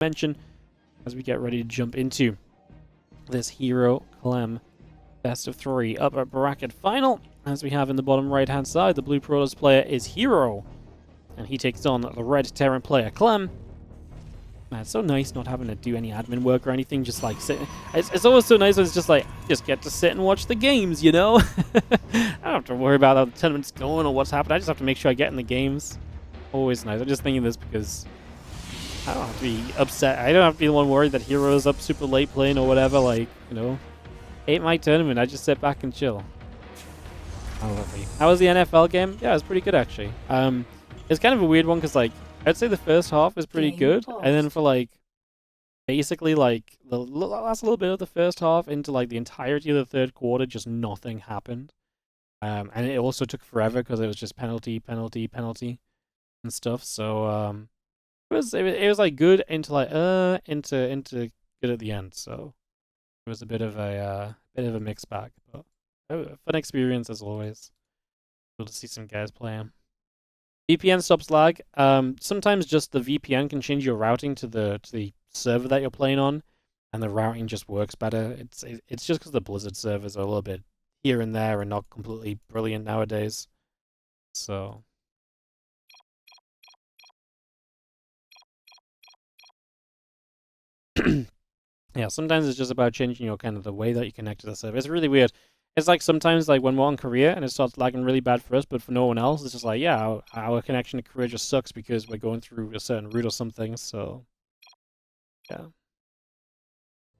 mention as we get ready to jump into this herO Clem best of 3 upper bracket final. As we have in the bottom right hand side, the blue Protoss player is herO, and he takes on the red Terran player Clem. Man, it's so nice not having to do any admin work or anything, just like sitting. It's always so nice when it's just like, just get to sit and watch the games, you know? I don't have to worry about how the tournament's going or what's happening. I just have to make sure I get in the games. Always nice. I'm just thinking this because I don't have to be upset. I don't have to be the one worried that herO's up super late playing or whatever. Like, you know, ain't my tournament. I just sit back and chill. Oh, lovely. How was the NFL game? Yeah, it was pretty good actually. It's kind of a weird one because like I'd say the first half is pretty good, and then for like basically like the last little bit of the first half into like the entirety of the third quarter, just nothing happened. And it also took forever because it was just penalty and stuff. So it was like good into like into good at the end. So it was a bit of a mixed bag, but a fun experience as always. Cool to see some guys playing. VPN stops lag. Sometimes just the VPN can change your routing to the server that you're playing on, and the routing just works better. It's just because the Blizzard servers are a little bit here and there and not completely brilliant nowadays. So yeah, sometimes it's just about changing your kind of the way that you connect to the server. It's really weird. It's like sometimes like when we're on Korea and it starts lagging really bad for us, but for no one else, it's just like, yeah, our connection to Korea just sucks because we're going through a certain route or something. So yeah.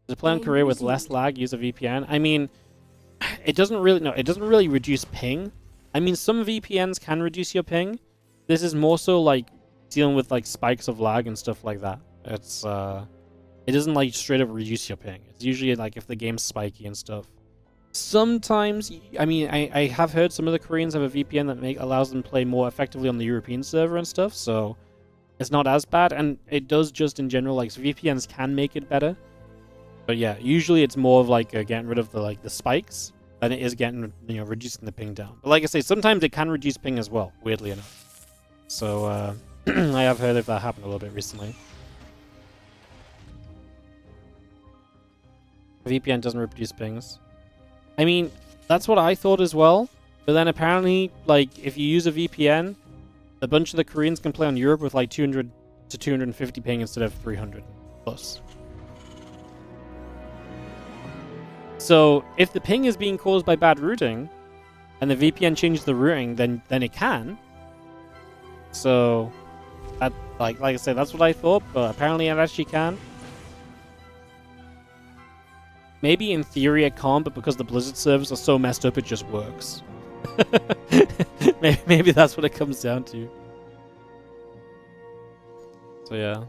To play on Korea with less lag, use a VPN. I mean, it doesn't really reduce ping. I mean, some VPNs can reduce your ping. This is more so like dealing with like spikes of lag and stuff like that. It doesn't like straight up reduce your ping. It's usually like if the game's spiky and stuff. Sometimes, I mean, I have heard some of the Koreans have a VPN that allows them to play more effectively on the European server and stuff, so it's not as bad, and it does just in general, like, so VPNs can make it better. But yeah, usually it's more of like getting rid of the spikes than it is getting, you know, reducing the ping down. But like I say, sometimes it can reduce ping as well, weirdly enough. So I have heard of that happen a little bit recently. VPN doesn't reduce pings. I mean, that's what I thought as well. But then apparently, like, if you use a VPN, a bunch of the Koreans can play on Europe with like 200 to 250 ping instead of 300 plus. So if the ping is being caused by bad routing, and the VPN changes the routing, then it can. So that like I said, that's what I thought, but apparently it actually can. Maybe in theory it can't, but because the Blizzard servers are so messed up, it just works. maybe that's what it comes down to. So yeah.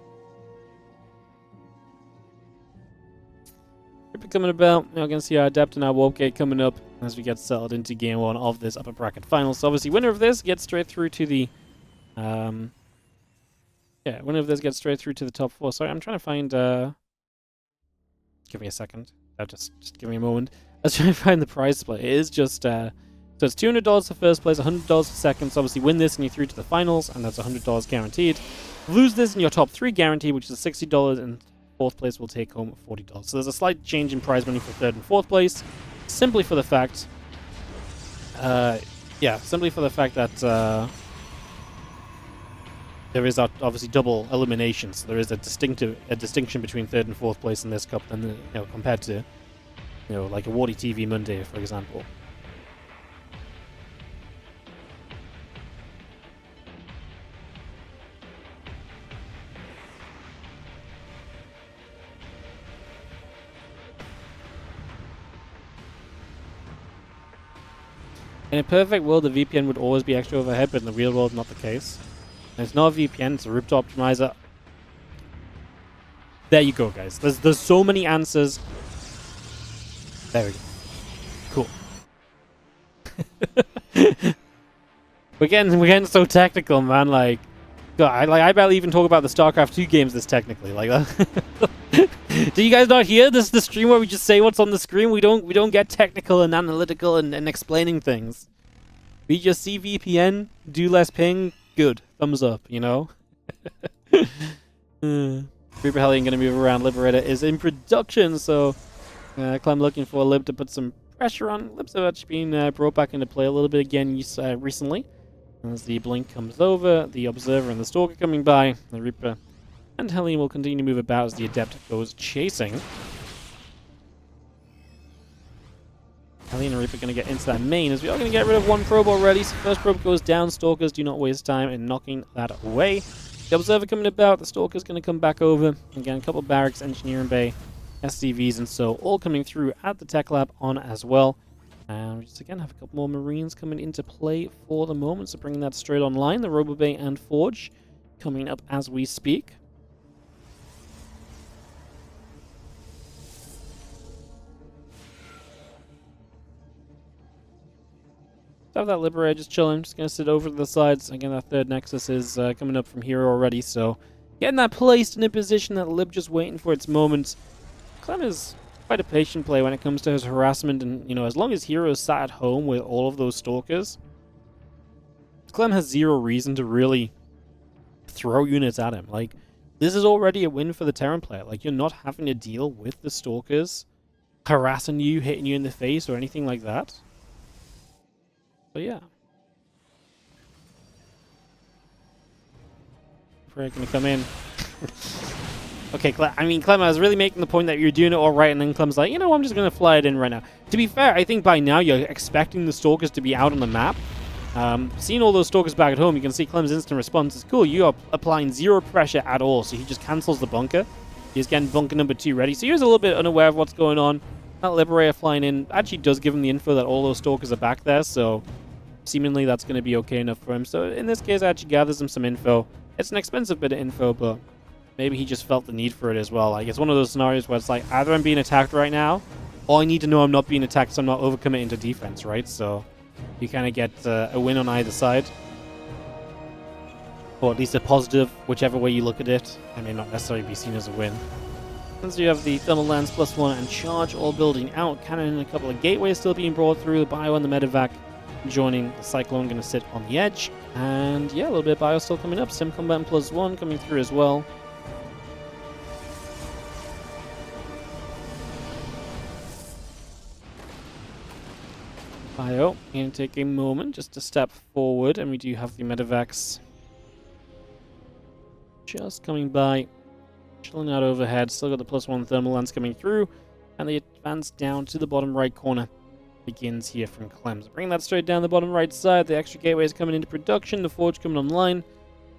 Coming about, you're going to see our Adept and our Warp Gate coming up as we get settled into Game 1 of this upper bracket final. So obviously, winner of this gets straight through to the... winner of this gets straight through to the top 4. Sorry, I'm trying to find... Give me a second. Just give me a moment. Let's try and find the prize split. It is just... so it's $200 for first place, $100 for second. So obviously, win this and you're through to the finals, and that's $100 guaranteed. Lose this and your top 3 guaranteed, which is $60, and fourth place will take home $40. So there's a slight change in prize money for third and fourth place, simply for the fact, that there is obviously double elimination. So there is a distinction between third and fourth place in this cup, than you know, compared to, you know, like a WardiTV Monday, for example. In a perfect world, the VPN would always be extra overhead, but in the real world, not the case. And it's not a VPN, it's a root optimizer. There you go, guys. There's so many answers. There we go. Cool. we're getting so technical, man. Like, God, I barely even talk about the StarCraft 2 games this technically. Like that. Do you guys not hear this? The stream where we just say what's on the screen. We don't get technical and analytical and explaining things. We just see VPN, do less ping, good, thumbs up. You know. Reaper Hellion going to move around. Liberator is in production, so Clem looking for Lib to put some pressure on. Lib's actually been brought back into play a little bit again recently. As the Blink comes over, the Observer and the Stalker coming by, the Reaper and Hellion will continue to move about as the Adept goes chasing. Hellion and Reaper going to get into that main as we are going to get rid of one probe already. So first probe goes down. Stalkers do not waste time in knocking that away. The Observer coming about. The Stalker's going to come back over. Again, a couple of barracks, Engineering Bay, SCVs, and so all coming through at the Tech Lab on as well. And we just again have a couple more Marines coming into play for the moment. So bringing that straight online. The Robo Bay and Forge coming up as we speak. Have that Liberator just chilling, just going to sit over to the sides. Again, that third Nexus is coming up from here already, so getting that placed in a position that Lib just waiting for its moment. Clem is quite a patient player when it comes to his harassment, and, you know, as long as herO is sat at home with all of those Stalkers, Clem has zero reason to really throw units at him. Like, this is already a win for the Terran player. Like, you're not having to deal with the Stalkers harassing you, hitting you in the face, or anything like that. So yeah. We're going to come in. Okay, Clem, I was really making the point that you're doing it all right, and then Clem's like, you know, I'm just going to fly it in right now. To be fair, I think by now you're expecting the Stalkers to be out on the map. Seeing all those Stalkers back at home, you can see Clem's instant response is cool. You are applying zero pressure at all, so he just cancels the bunker. He's getting bunker number 2 ready. So he was a little bit unaware of what's going on. That Liberator flying in actually does give him the info that all those Stalkers are back there, so seemingly that's going to be okay enough for him. So in this case, it actually gathers him some info. It's an expensive bit of info, but maybe he just felt the need for it as well. Like, it's one of those scenarios where it's like, either I'm being attacked right now, or I need to know I'm not being attacked so I'm not overcommitting to defense, right? So you kind of get a win on either side. Or at least a positive, whichever way you look at it. It may not necessarily be seen as a win. And so you have the Thermal Lance +1 and Charge all building out. Cannon and a couple of gateways still being brought through. The Bio and the Medevac joining. The Cyclone going to sit on the edge. And yeah, a little bit of Bio still coming up. Sim Combat +1 coming through as well. Bio going to take a moment just to step forward, and we do have the Medevacs just coming by, chilling out overhead. Still got the +1 Thermal Lance coming through, and the advance down to the bottom right corner begins here from Clem. So bring that straight down the bottom right side. The extra gateway is coming into production. The Forge coming online.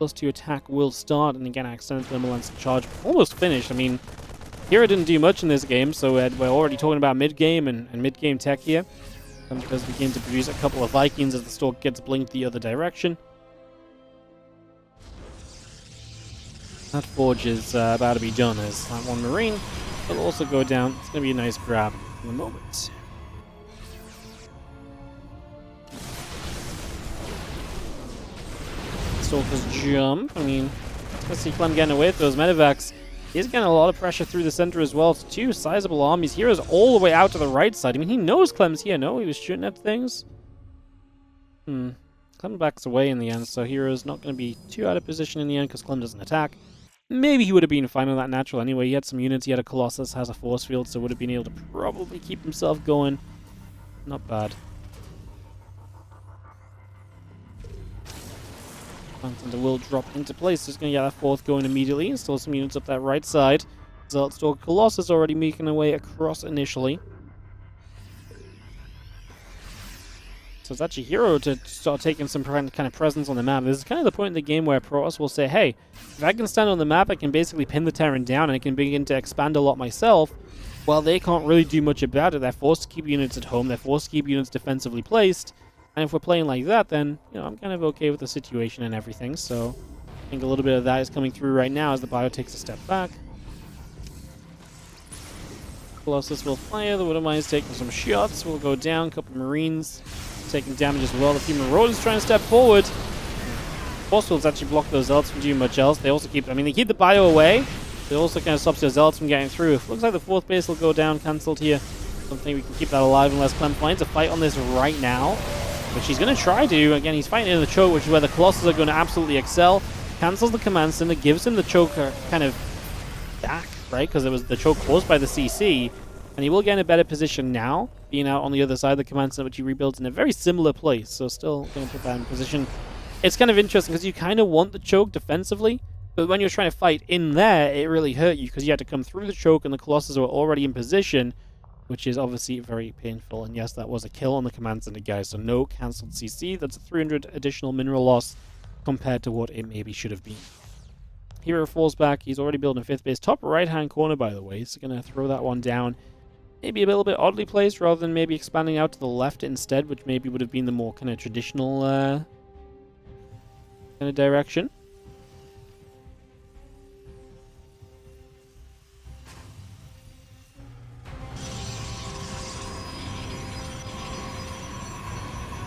+2 attack will start, and again, extended Thermal Lance charge almost finished. I mean, herO didn't do much in this game, so we're already talking about mid-game and mid-game tech here. Does begin to produce a couple of Vikings as the Stalk gets blinked the other direction. That Forge is about to be done as that one Marine will also go down. It's going to be a nice grab in a moment. Stalker's jump. I mean, let's see Clem getting away with those Medevacs. He's getting a lot of pressure through the center as well. It's 2 sizable armies. herO's all the way out to the right side. I mean, he knows Clem's here. No, he was shooting at things. Clem backs away in the end, so herO's not going to be too out of position in the end because Clem doesn't attack. Maybe he would have been fine on that natural anyway. He had some units. He had a Colossus, has a force field, so would have been able to probably keep himself going. Not bad. Thunder will drop into place. Just going to get that 4th going immediately. Install some units up that right side. Zealot Stalker Colossus already making their way across initially. So it's actually herO to start taking some kind of presence on the map. This is kind of the point in the game where Protoss will say, hey, if I can stand on the map, I can basically pin the Terran down and I can begin to expand a lot myself. Well, they can't really do much about it. They're forced to keep units at home. They're forced to keep units defensively placed. And if we're playing like that, then, you know, I'm kind of okay with the situation and everything. So I think a little bit of that is coming through right now as the Bio takes a step back. Colossus will fire. The Widowmine is taking some shots. Will go down. A couple of Marines taking damage as well. The few Marauders trying to step forward. Force fields actually block those Zealots from doing much else. They also keep, I mean, they keep the Bio away. They also kind of stops their Zealots from getting through. Looks like the 4th base will go down, cancelled here. Don't think we can keep that alive unless Clem finds a fight on this right now. Which he's going to try to. Again, he's fighting in the choke, which is where the Colossus are going to absolutely excel. Cancels the command center, gives him the choke kind of back, right? Because it was the choke caused by the CC. And he will get in a better position now, being out on the other side of the command center, which he rebuilds in a very similar place. So still going to put that in position. It's kind of interesting because you kind of want the choke defensively, but when you're trying to fight in there, it really hurt you because you had to come through the choke and the Colossus were already in position, which is obviously very painful. And yes, that was a kill on the command center, guys. So no cancelled CC. That's a 300 additional mineral loss compared to what it maybe should have been. herO falls back. He's already building 5th base. Top right-hand corner, by the way. So going to throw that one down. Maybe a little bit oddly placed rather than maybe expanding out to the left instead, which maybe would have been the more kind of traditional kind of direction.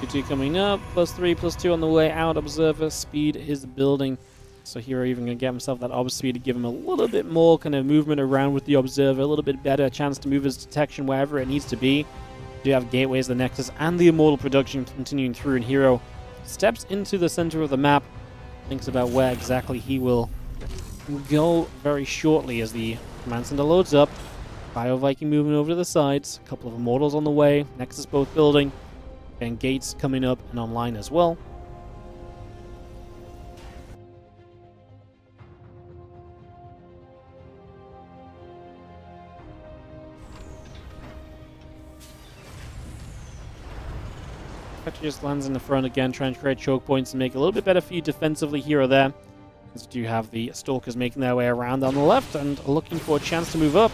Two coming up, +3, +2 on the way out. Observer speed is building. So herO even going to get himself that obs speed to give him a little bit more kind of movement around with the Observer, a little bit better chance to move his detection wherever it needs to be. We do have Gateways, the Nexus, and the Immortal production continuing through, and herO steps into the center of the map, thinks about where exactly he will go very shortly as the command center loads up. Bio Viking moving over to the sides, a couple of Immortals on the way, Nexus both building, and Gates coming up and online as well. Actually just lands in the front again, trying to create choke points and make it a little bit better for you defensively here or there. As you do have the Stalkers making their way around on the left and looking for a chance to move up.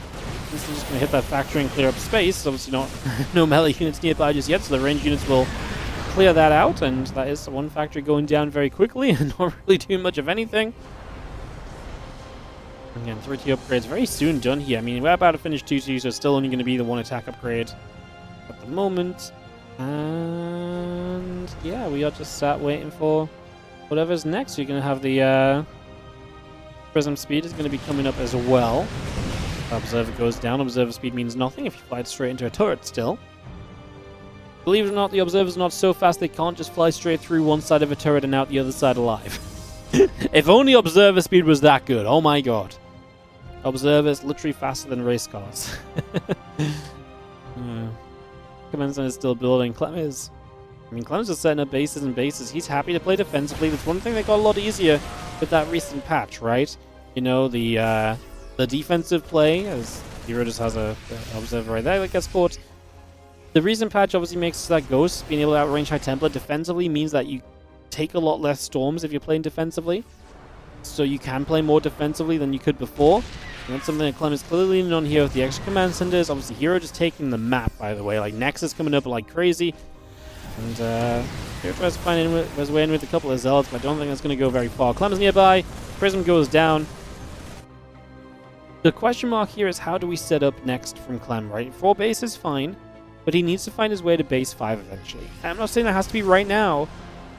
This is just going to hit that factory and clear up space. Obviously not no melee units nearby just yet, so the range units will clear that out, and that is one factory going down very quickly and not really doing much of anything. Again, 3T upgrades very soon done here. I mean, we're about to finish 2-2, so it's still only going to be the 1 attack upgrade at the moment. And yeah, we are just sat waiting for whatever's next. You're going to have the Prism speed is going to be coming up as well. Observer goes down. Observer speed means nothing if you fly straight into a turret still. Believe it or not, the Observer's not so fast they can't just fly straight through one side of a turret and out the other side alive. If only Observer speed was that good. Oh my god. Observer's literally faster than race cars. Command Center is still building. Clem's just setting up bases and bases. He's happy to play defensively. That's one thing that got a lot easier with that recent patch, right? You know, the defensive play, as herO just has a Observer right there that gets caught. The recent patch obviously makes that Ghost being able to outrange High Templar defensively means that you take a lot less storms if you're playing defensively. So you can play more defensively than you could before. And that's something that Clem is clearly leaning on here with the extra command centers. Obviously, herO just taking the map, by the way. Like, Nexus coming up like crazy. And herO tries to find his way in with a couple of Zealots, but I don't think that's going to go very far. Clem's nearby. Prism goes down. The question mark here is how do we set up next from Clem, right? 4 base is fine, but he needs to find his way to base 5 eventually. And I'm not saying that has to be right now,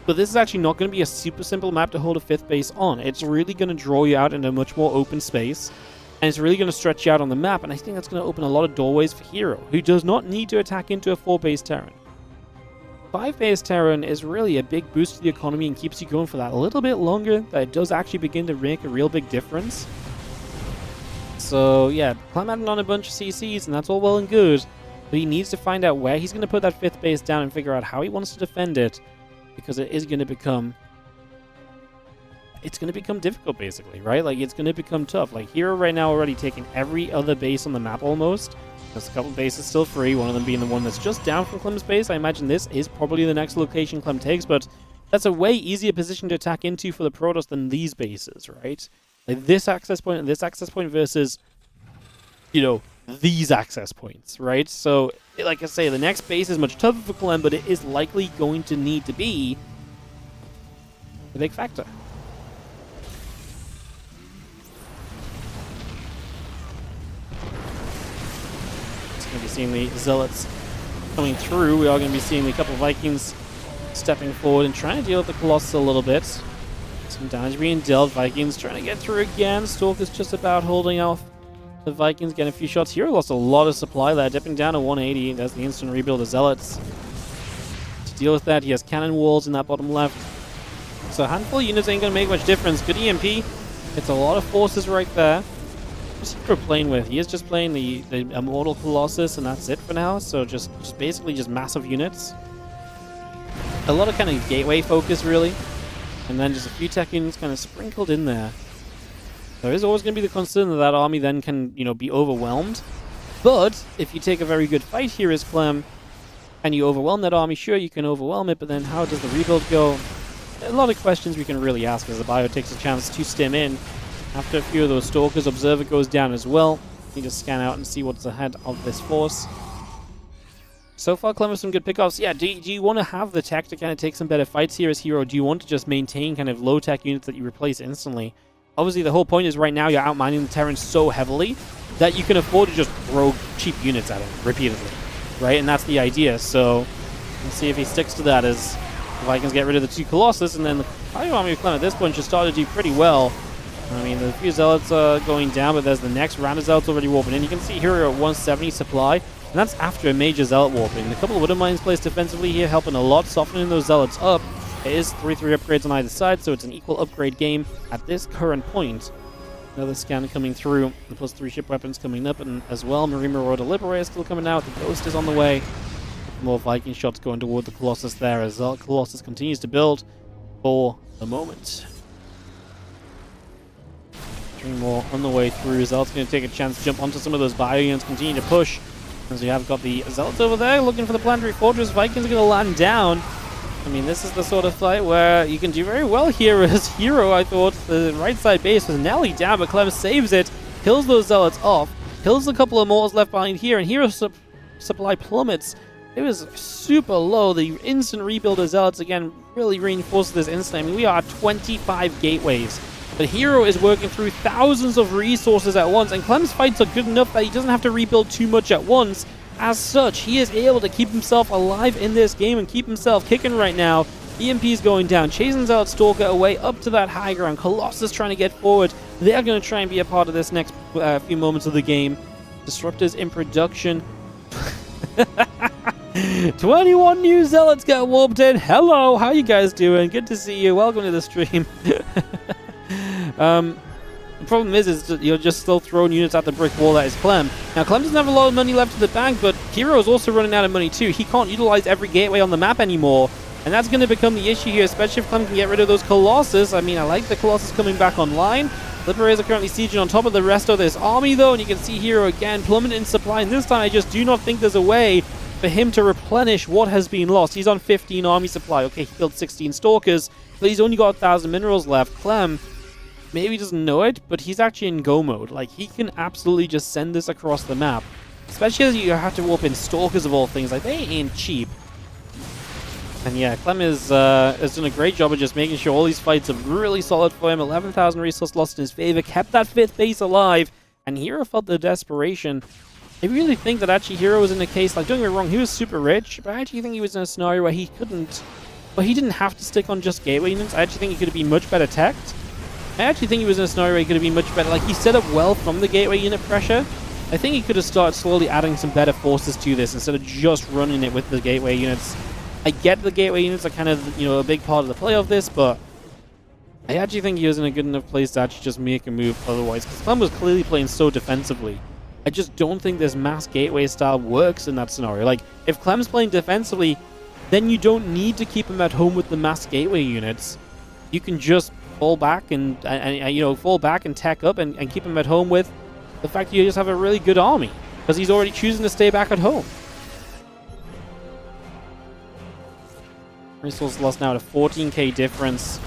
but this is actually not going to be a super simple map to hold a 5th base on. It's really going to draw you out into a much more open space, and it's really going to stretch you out on the map, and I think that's going to open a lot of doorways for herO, who does not need to attack into a 4-base Terran. 5-base Terran is really a big boost to the economy and keeps you going for that a little bit longer, that it does actually begin to make a real big difference. So yeah, Clem adding on a bunch of CCs, and that's all well and good, but he needs to find out where he's going to put that 5th base down and figure out how he wants to defend it, because it is going to become... It's going to become difficult, basically, right? Like, it's going to become tough. Like, herO right now already taking every other base on the map, almost. There's a couple bases still free, one of them being the one that's just down from Clem's base. I imagine this is probably the next location Clem takes, but that's a way easier position to attack into for the Protoss than these bases, right? Like, this access point and this access point versus, you know, these access points, right? So, like I say, the next base is much tougher for Clem, but it is likely going to need to be a big factor. Going to be seeing the Zealots coming through. We are going to be seeing a couple of Vikings stepping forward and trying to deal with the Colossus a little bit. Some damage being dealt. Vikings trying to get through again. Stalker's just about holding off the Vikings, getting a few shots. herO lost a lot of supply there, dipping down to 180. There's the instant rebuild of Zealots. To deal with that, he has cannon walls in that bottom left. So a handful of units ain't going to make much difference. Good EMP. It's a lot of forces right there. What's Hero playing with? He is just playing the Immortal Colossus, and that's it for now. So just basically just massive units. A lot of kind of gateway focus, really. And then just a few tech units kind of sprinkled in there. There is always going to be the concern that that army then can, you know, be overwhelmed. But if you take a very good fight here as Clem, and you overwhelm that army, sure, you can overwhelm it, but then how does the rebuild go? A lot of questions we can really ask as the Bio takes a chance to stem in. After a few of those Stalkers, Observer goes down as well. Need to scan out and see what's ahead of this force. So far, Clem with some good pickups. Yeah, do you want to have the tech to kind of take some better fights here as hero? Do you want to just maintain kind of low-tech units that you replace instantly? Obviously, the whole point is right now you're outmining the Terrans so heavily that you can afford to just throw cheap units at him repeatedly, right? And that's the idea. So let's see if he sticks to that as the Vikings get rid of the 2 Colossus, and then the Bio army of Clem at this point should start to do pretty well. I mean, the few Zealots are going down, but there's the next round of Zealots already warping in. You can see here we're at 170 supply. And that's after a major Zealot warping. A couple of Widow Mines placed defensively here, helping a lot, softening those Zealots up. It is 3-3 upgrades on either side, so it's an equal upgrade game at this current point. Another scan coming through, the +3 ship weapons coming up, and as well, Marine Marauder Liberator still coming out. The Ghost is on the way. More Viking shots going toward the Colossus there as Colossus continues to build for the moment. 3 more on the way through. Zealot's going to take a chance to jump onto some of those Bio units, continue to push. As we have got the Zealots over there looking for the Planetary Fortress. Vikings are going to land down. I mean, this is the sort of fight where you can do very well here as hero. I thought the right side base was nearly down, but Clem saves it, kills those Zealots off, kills a couple of Mortals left behind here, and hero supply plummets. It was super low. The instant rebuild of Zealots, again, really reinforces this instant. I mean, we are at 25 gateways. But hero is working through thousands of resources at once, and Clem's fights are good enough that he doesn't have to rebuild too much at once. As such, he is able to keep himself alive in this game and keep himself kicking right now. EMP is going down, chasing out Stalker away up to that high ground. Colossus trying to get forward. They are going to try and be a part of this next few moments of the game. Disruptors in production. 21 new Zealots get warped in. Hello, how you guys doing? Good to see you. Welcome to the stream. The problem is you're just still throwing units at the brick wall that is Clem. Now, Clem doesn't have a lot of money left in the bank, but hero is also running out of money too. He can't utilize every gateway on the map anymore, and that's going to become the issue here, especially if Clem can get rid of those Colossus. I mean, I like the Colossus coming back online. Liberators are currently sieging on top of the rest of this army, though, and you can see hero again plummeting in supply, and this time I just do not think there's a way for him to replenish what has been lost. He's on 15 army supply. Okay, he killed 16 Stalkers, but he's only got 1,000 minerals left. Clem maybe doesn't know it, but he's actually in go mode. Like, he can absolutely just send this across the map. Especially as you have to warp in Stalkers of all things. Like, they ain't cheap. And yeah, Clem has done a great job of just making sure all these fights are really solid for him. 11,000 resource lost in his favor, kept that 5th base alive, and hero felt the desperation. I really think that actually hero was in a case, like, don't get me wrong, he was super rich, but I actually think he was in a scenario where he couldn't, well, he didn't have to stick on just gateway units. I actually think he could have been much better teched. I actually think he was in a scenario where he could have been much better. Like, he set up well from the gateway unit pressure. I think he could have started slowly adding some better forces to this instead of just running it with the gateway units. I get the gateway units are kind of, you know, a big part of the play of this, but I actually think he was in a good enough place to actually just make a move otherwise, because Clem was clearly playing so defensively. I just don't think this mass gateway style works in that scenario. Like, if Clem's playing defensively, then you don't need to keep him at home with the mass gateway units. You can just fall back and you know, fall back and tack up and keep him at home with the fact that you just have a really good army, because he's already choosing to stay back at home. Resource lost now at a 14k difference.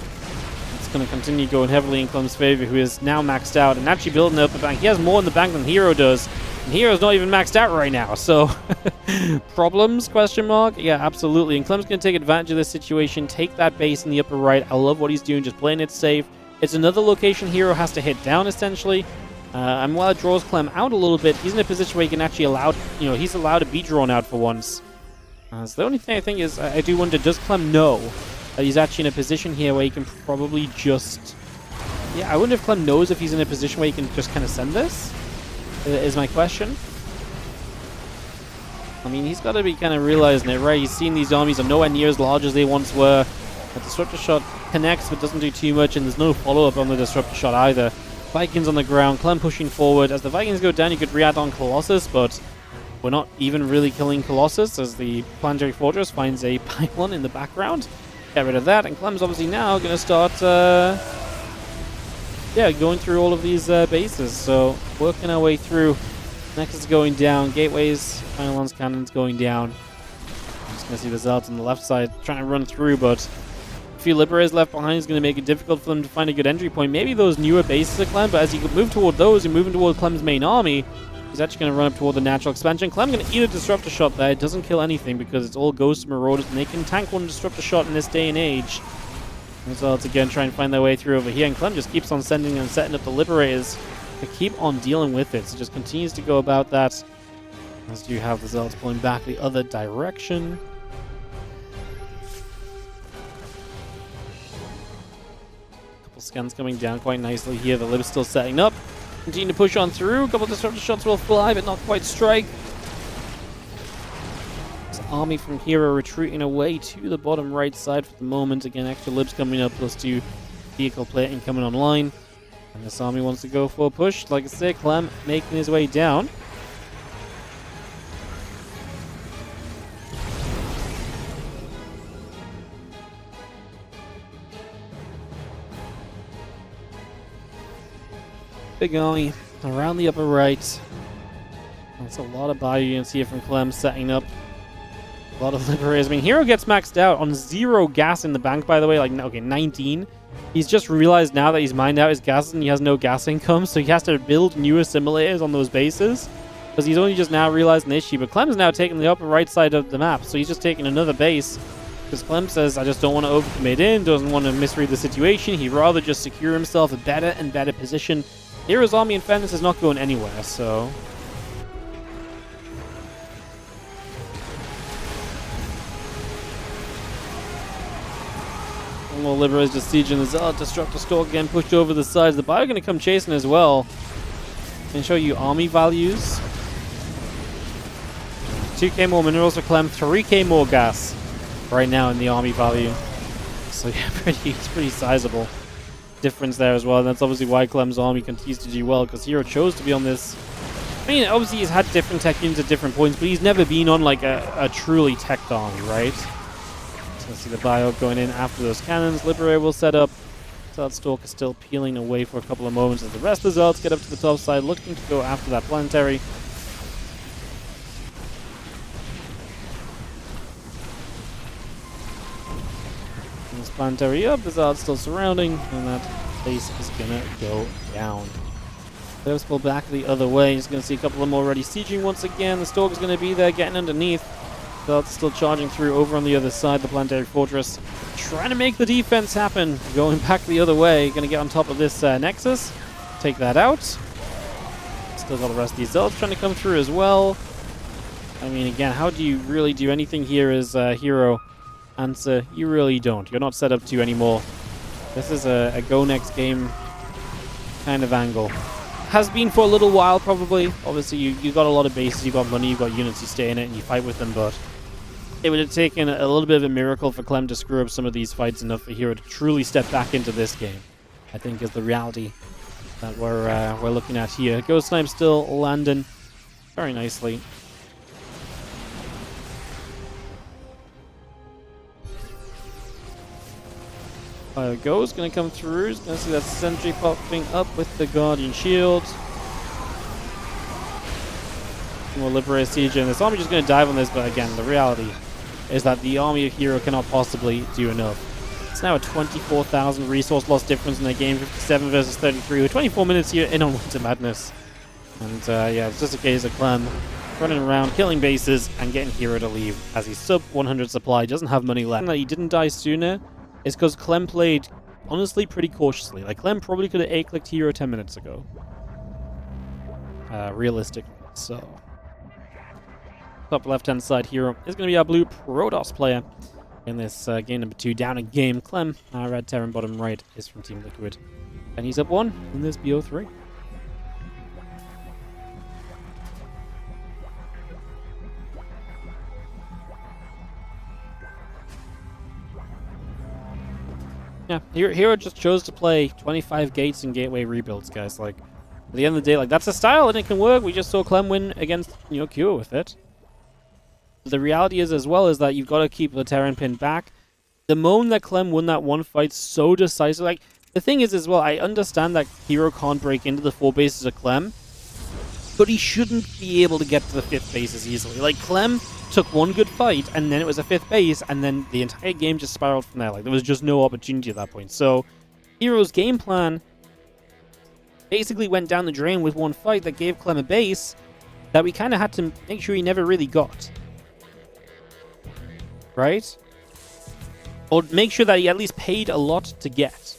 It's going to continue going heavily in Clem's favor, who is now maxed out and actually building up the bank. He has more in the bank than hero does, and hero's not even maxed out right now, so problems, question mark? Yeah, absolutely. And Clem's going to take advantage of this situation, take that base in the upper right. I love what he's doing, just playing it safe. It's another location hero has to hit down, essentially. And while it draws Clem out a little bit, he's in a position where he can actually allow, you know, he's allowed to be drawn out for once. So the only thing I think is, I do wonder, does Clem know that he's actually in a position here where he can probably just... Yeah, I wonder if Clem knows if he's in a position where he can just kind of send this, is my question. I mean, he's got to be kind of realizing it, right? He's seen these armies are nowhere near as large as they once were. The Disruptor Shot connects but doesn't do too much, and there's no follow-up on the Disruptor Shot either. Vikings on the ground, Clem pushing forward. As the Vikings go down, you could react on Colossus, but we're not even really killing Colossus as the Planetary Fortress finds a pylon in the background. Get rid of that, and Clem's obviously now going to start going through all of these bases. So working our way through. Nexus going down, gateways, pylons, cannons going down. I'm just going to see the Zealots on the left side trying to run through, but a few Liberators left behind is going to make it difficult for them to find a good entry point. Maybe those newer bases of Clem, but as you move toward those, you're moving toward Clem's main army. He's actually going to run up toward the natural expansion. Clem going to eat a disruptor shot there. It doesn't kill anything because it's all ghosts, marauders, and they can tank one disruptor shot in this day and age. And so let's again try and find their way through over here. And Clem just keeps on sending and setting up the Liberators to keep on dealing with it. So just continues to go about that. As you have the Zealots pulling back the other direction. Couple scans coming down quite nicely here. The Lib's still setting up. Continue to push on through. A couple of disruptor shots will fly, but not quite strike. This army from herO retreating away to the bottom right side for the moment. Again, extra Libs coming up, plus 2 vehicle plating coming online. And this army wants to go for a push. Like I said, Clem making his way down. Big army around the upper right. That's a lot of bio units here from Clem setting up. A lot of Liberators. I mean, herO gets maxed out on 0 gas in the bank, by the way. Like, okay, 19. He's just realized now that he's mined out his gases and he has no gas income, so he has to build new assimilators on those bases. Because he's only just now realizing the issue. But Clem's now taking the upper right side of the map, so he's just taking another base. Because Clem says, I just don't want to overcommit in, doesn't want to misread the situation. He'd rather just secure himself a better and better position. herO's army in fairness is not going anywhere, so... One more Liberators just sieging the Zealot. Disruptor Stalk again pushed over the sides. The Bio going to come chasing as well. Can show you army values. 2k more minerals for Clem, 3k more gas right now in the army value. So yeah, it's pretty sizable difference there as well. And that's obviously why Clem's army continues to do well, because herO chose to be on this. I mean, obviously he's had different tech units at different points, but he's never been on like a truly teched army, right? So let's see the bio going in after those cannons. Liberator will set up. Zealot Stalk is still peeling away for a couple of moments as the rest of the Zealots get up to the top side, looking to go after that planetary. This planetary up, the Zealot's still surrounding, and that base is gonna go down. Let's pull back the other way. He's gonna see a couple of them already sieging once again. The Stalk is gonna be there, getting underneath. Zealot's still charging through over on the other side, the planetary fortress. Trying to make the defense happen. Going back the other way. Gonna get on top of this Nexus. Take that out. Still got the rest of these Zealots trying to come through as well. I mean, again, how do you really do anything here as herO? Answer, you really don't. You're not set up to anymore. This is a go next game kind of angle. Has been for a little while, probably. Obviously, you got a lot of bases, you got money, you got units, you stay in it, and you fight with them, but it would have taken a little bit of a miracle for Clem to screw up some of these fights enough for herO to truly step back into this game, I think is the reality that we're looking at here. Ghost Snipe still landing very nicely. Go's gonna come through. He's gonna see that sentry popping up with the Guardian Shield. More Liberator Siege, and this army just gonna dive on this, but again, the reality is that the army of herO cannot possibly do enough. It's now a 24,000 resource loss difference in the game, 57 versus 33. We're 24 minutes here in on Winter Madness. And yeah, it's just a case of Clem running around, killing bases, and getting herO to leave as he's sub 100 supply, doesn't have money left. That he didn't die sooner is because Clem played, honestly, pretty cautiously. Like, Clem probably could have A-clicked herO 10 minutes ago. Realistically, so. Top left-hand side herO is going to be our blue Protoss player in this game number 2. Down a game. Clem, our red Terran bottom right, is from Team Liquid. And he's up 1 in this BO3. Yeah, herO just chose to play 25 gates and gateway rebuilds, guys. Like, at the end of the day, like, that's a style and it can work. We just saw Clem win against, Cure with it. But the reality is, as well, is that you've got to keep the Terran pin back. The moment that Clem won that one fight so decisive, like, the thing is, as well, I understand that herO can't break into the 4 bases of Clem, but he shouldn't be able to get to the 5th base as easily. Like, Clem took one good fight, and then it was a 5th base, and then the entire game just spiraled from there. Like, there was just no opportunity at that point. So, herO's game plan basically went down the drain with one fight that gave Clem a base that we kind of had to make sure he never really got. Right? Or make sure that he at least paid a lot to get.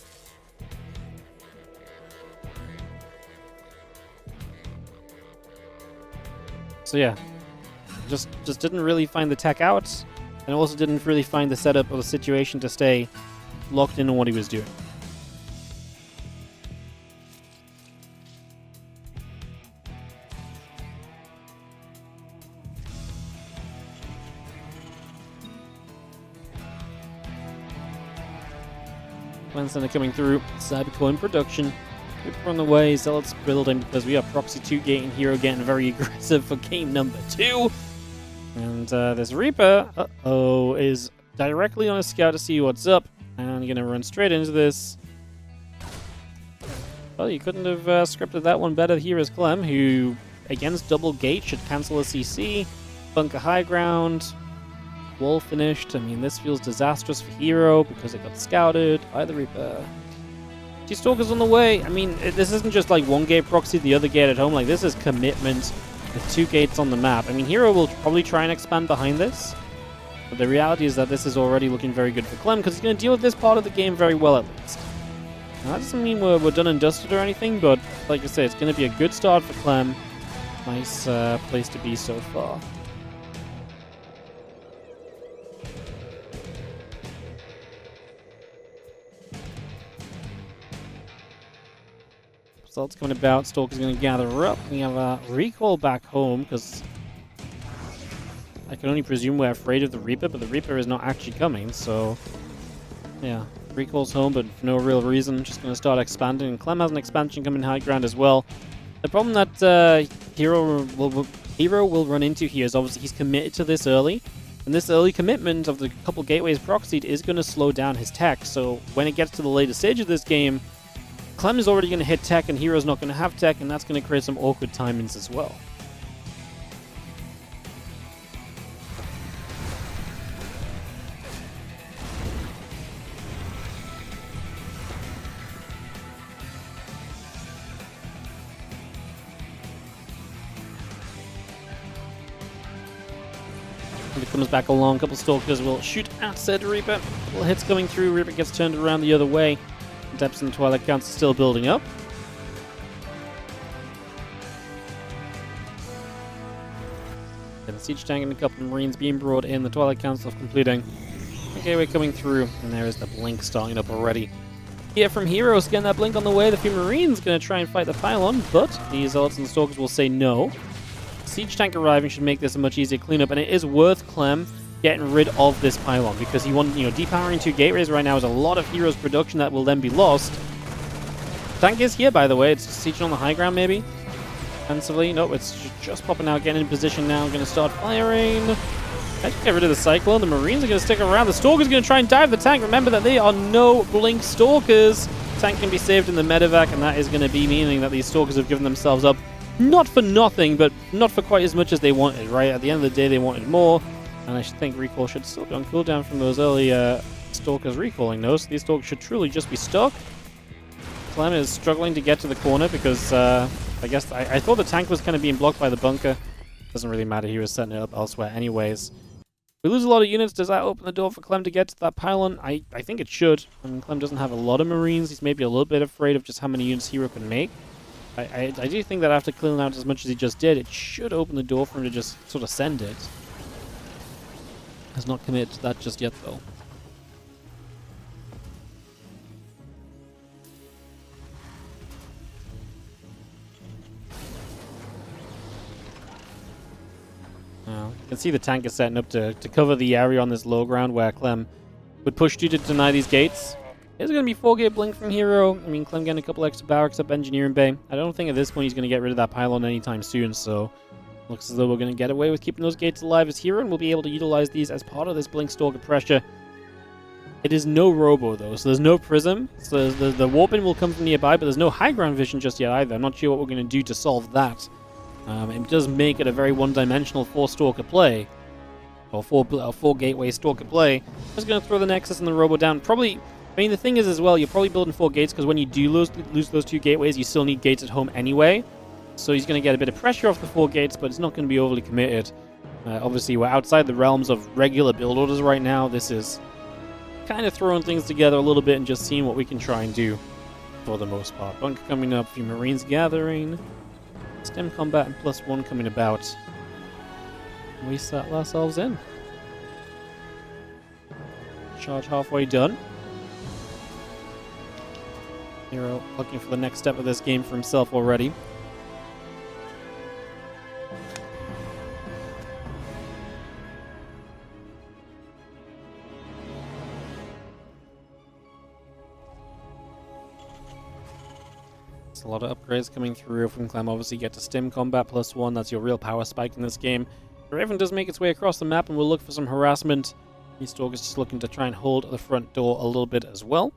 So yeah, just didn't really find the tech out, and also didn't really find the setup or the situation to stay locked in on what he was doing. Clan Center coming through, Cybercore in production. Reaper on the way, Zealots building because we have Proxy 2 gate and herO getting very aggressive for game number 2. And this Reaper, is directly on a scout to see what's up. And gonna run straight into this. Well, you couldn't have scripted that one better here as Clem, who against double gate should cancel a CC, bunker high ground, wall finished. I mean, this feels disastrous for herO because it got scouted by the Reaper. 2 Stalkers on the way. I mean, this isn't just like one gate proxy, the other gate at home. Like, this is commitment with 2 gates on the map. I mean, herO will probably try and expand behind this. But the reality is that this is already looking very good for Clem because he's going to deal with this part of the game very well at least. Now, that doesn't mean we're done and dusted or anything, but like I say, it's going to be a good start for Clem. Nice place to be so far. Results coming about. Stalker's going to gather up. We have a recall back home because I can only presume we're afraid of the Reaper, but the Reaper is not actually coming, so yeah. Recall's home, but for no real reason. Just going to start expanding, and Clem has an expansion coming high ground as well. The problem that herO will run into here is obviously he's committed to this early, and this early commitment of the couple gateways proxied is going to slow down his tech, so when it gets to the later stage of this game, Clem is already going to hit tech, and herO's not going to have tech, and that's going to create some awkward timings as well. And it comes back along, a couple Stalkers will shoot at said Reaper. Couple hits coming through, Reaper gets turned around the other way. Depths and Twilight counts are still building up. And the Siege Tank and a couple of Marines being brought in, the Twilight Council completing. Okay, we're coming through, and there is the Blink starting up already. Here from herO, getting that Blink on the way. The few Marines going to try and fight the pylon, but the Zealots and the Stalkers will say no. Siege Tank arriving should make this a much easier cleanup, and it is worth Clem getting rid of this pylon because he won, depowering 2 gateways right now is a lot of herO's production that will then be lost. Tank is here, by the way. It's sieging on the high ground, maybe. Defensively, nope, it's just popping out, getting in position now. Going to start firing. I can get rid of the Cyclone. The Marines are going to stick around. The Stalker's going to try and dive the tank. Remember that they are no Blink Stalkers. Tank can be saved in the medevac, and that is going to be meaning that these Stalkers have given themselves up. Not for nothing, but not for quite as much as they wanted, right? At the end of the day, they wanted more. And I think recall should still be on cooldown from those early Stalkers recalling those. So these Stalkers should truly just be stuck. Clem is struggling to get to the corner because I guess I thought the tank was kind of being blocked by the bunker. Doesn't really matter, he was setting it up elsewhere anyways. We lose a lot of units. Does that open the door for Clem to get to that pylon? I think it should. I mean, Clem doesn't have a lot of Marines. He's maybe a little bit afraid of just how many units herO can make. I do think that after clearing out as much as he just did, it should open the door for him to just sort of send it. Has not committed to that just yet, though. Now, you can see the tank is setting up to cover the area on this low ground where Clem would push you to deny these gates. There's going to be 4-gate blink from herO. I mean, Clem getting a couple extra barracks up Engineering Bay. I don't think at this point he's going to get rid of that pylon anytime soon, so looks as though we're going to get away with keeping those gates alive as herO, and we'll be able to utilize these as part of this blink stalker pressure. It is no robo, though, so there's no prism. So the warping will come from nearby, but there's no high ground vision just yet either. I'm not sure what we're going to do to solve that. It does make it a very one-dimensional 4-stalker play. Or 4-gateway stalker play. Just going to throw the Nexus and the robo down. Probably, I mean, the thing is as well, you're probably building 4 gates, because when you do lose those 2 gateways, you still need gates at home anyway. So he's going to get a bit of pressure off the 4 gates, but it's not going to be overly committed. Obviously, we're outside the realms of regular build orders right now. This is kind of throwing things together a little bit and just seeing what we can try and do for the most part. Bunker coming up, a few Marines gathering. Stem combat and +1 coming about. We settle ourselves in. Charge halfway done. herO looking for the next step of this game for himself already. There's a lot of upgrades coming through from Clem. Obviously, get to stim combat +1. That's your real power spike in this game. Raven does make its way across the map, and we'll look for some harassment. These Stalkers just looking to try and hold the front door a little bit as well.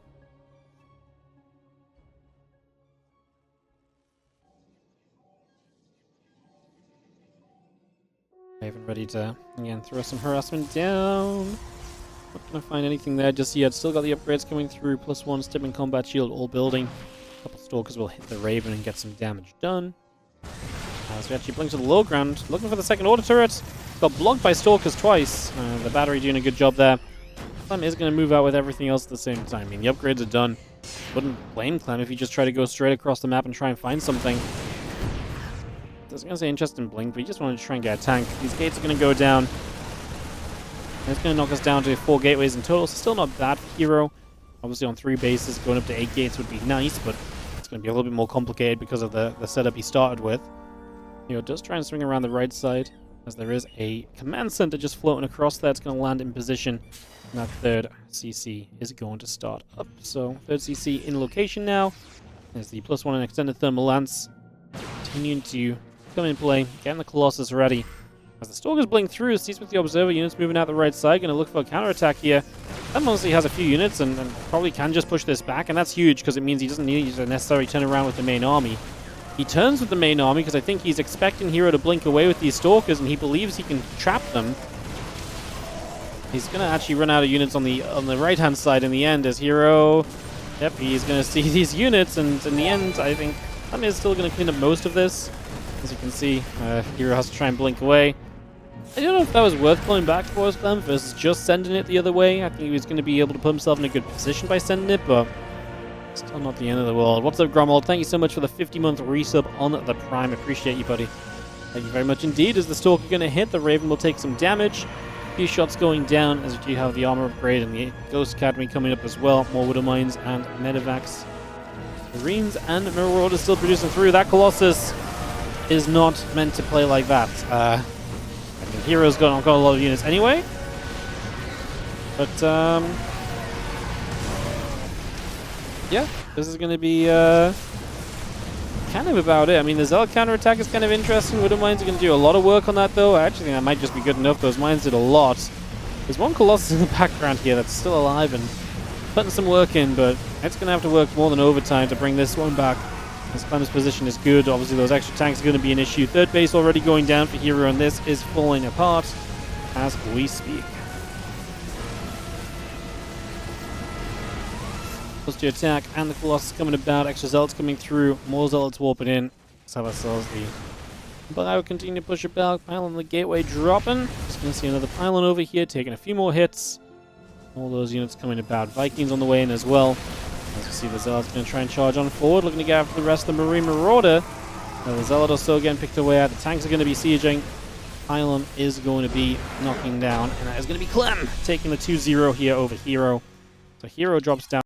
Raven ready to, again, throw some harassment down. Not going to find anything there just yet. Still got the upgrades coming through. +1 stim and combat shield all building. A couple Stalkers will hit the Raven and get some damage done. So we actually blink to the low ground, looking for the second order turret. Got blocked by Stalkers twice. The battery doing a good job there. Clem is going to move out with everything else at the same time. I mean, the upgrades are done. Wouldn't blame Clem if he just tried to go straight across the map and try and find something. I was going to say interesting blink, but he just wanted to try and get a tank. These gates are going to go down. It's going to knock us down to 4 gateways in total, so still not bad for herO. Obviously on 3 bases, going up to 8 gates would be nice, but it's going to be a little bit more complicated because of the setup he started with. herO does try and swing around the right side, as there is a command center just floating across there. It's going to land in position, and that 3rd CC is going to start up. So 3rd CC in location now. There's the +1 and extended thermal lance continuing to come in play, getting the Colossus ready. As the Stalkers blink through, sees with the observer units moving out the right side, going to look for a counterattack here. That honestly has a few units and probably can just push this back, and that's huge because it means he doesn't need to necessarily turn around with the main army. He turns with the main army because I think he's expecting herO to blink away with these Stalkers, and he believes he can trap them. He's going to actually run out of units on the right-hand side in the end as herO... Yep, he's going to see these units, and in the end, I think Clem is still going to clean up most of this. As you can see, herO has to try and blink away. I don't know if that was worth pulling back for us, Clem, versus just sending it the other way. I think he was going to be able to put himself in a good position by sending it, but still not the end of the world. What's up, Gromwald? Thank you so much for the 50-month resub on the Prime. Appreciate you, buddy. Thank you very much indeed. As the Stalker going to hit, the Raven will take some damage. A few shots going down as we do have the armor upgrade and the Ghost Academy coming up as well. More Widow Mines and Medivacs. Marines and Marauders still producing through. That Colossus is not meant to play like that. I mean, herO's got a lot of units anyway. But, yeah, this is going to be kind of about it. I mean, the Zealot counterattack is kind of interesting. Widow Mines are going to do a lot of work on that, though. I actually think that might just be good enough. Those mines did a lot. There's one Colossus in the background here that's still alive and putting some work in, but it's going to have to work more than overtime to bring this one back. As Clem's position is good. Obviously, those extra tanks are going to be an issue. 3rd base already going down for herO, and this is falling apart as we speak. Plus to attack, and the Colossus coming about. Extra Zealots coming through. More Zealots warping in. Let's have ourselves the... But I will continue to push it back. Pylon on the gateway dropping. Just going to see another pylon over here, taking a few more hits. All those units coming about. Vikings on the way in as well. As you see, the Zealot's going to try and charge on forward, looking to get after the rest of the Marine Marauder. The Zealot are still getting picked away at. The tanks are going to be sieging. Pylon is going to be knocking down, and that is going to be Clem taking the 2-0 here over herO. So herO drops down.